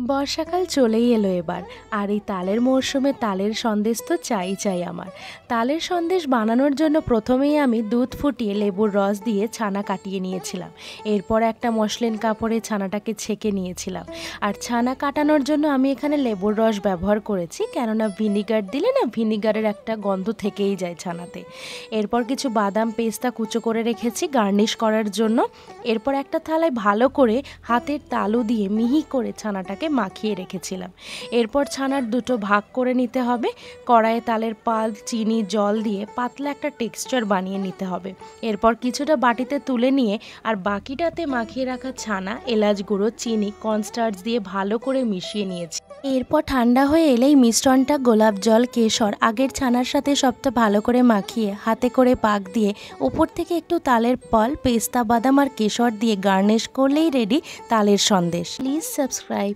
বর্ষাকাল চলেই এলো এবার। আর এই তালের মরশুমে তালের সন্দেশ তো চাই আমার। তালের সন্দেশ বানানোর জন্য প্রথমেই আমি দুধ ফুটিয়ে লেবুর রস দিয়ে ছানা কাটিয়ে নিয়েছিলাম। এরপর একটা মসলিন কাপড়ে ছানাটাকে ছেঁকে নিয়েছিলাম। আর ছানা কাটানোর জন্য আমি এখানে লেবুর রস ব্যবহার করেছি, কেননা ভিনিগার দিলে না ভিনিগারের একটা গন্ধ থেকেই যায় ছানাতে। এরপর কিছু বাদাম পেস্তা কুচো করে রেখেছি গার্নিশ করার জন্য। এরপর একটা থালায় ভালো করে হাতের তালু দিয়ে মিহি করে ছানাটাকে মাখিয়ে রেখেছিলাম। এরপর ছানার দুটো ভাগ করে নিতে হবে। কড়াইয়ে তালের পাল চিনি জল দিয়ে পাতলা একটা টেক্সচার বানিয়ে নিতে হবে। এরপর কিছুটা বাটিতে তুলে নিয়ে আর বাকিটাতে মাখিয়ে রাখা ছানা, এলাচ গুঁড়ো, চিনি, কর্নস্টার্চ দিয়ে ভালো করে মিশিয়ে নিয়েছি। এরপর ঠান্ডা হয়ে এলেই মিশ্রণটা গোলাপ জল কেশর আগের ছানার সাথে সবটা ভালো করে মাখিয়ে হাতে করে পাক দিয়ে উপর থেকে একটু তালের ফল, পেস্তা বাদাম আর কেশর দিয়ে গার্নিশ করলেই রেডি তালের সন্দেশ। Please subscribe.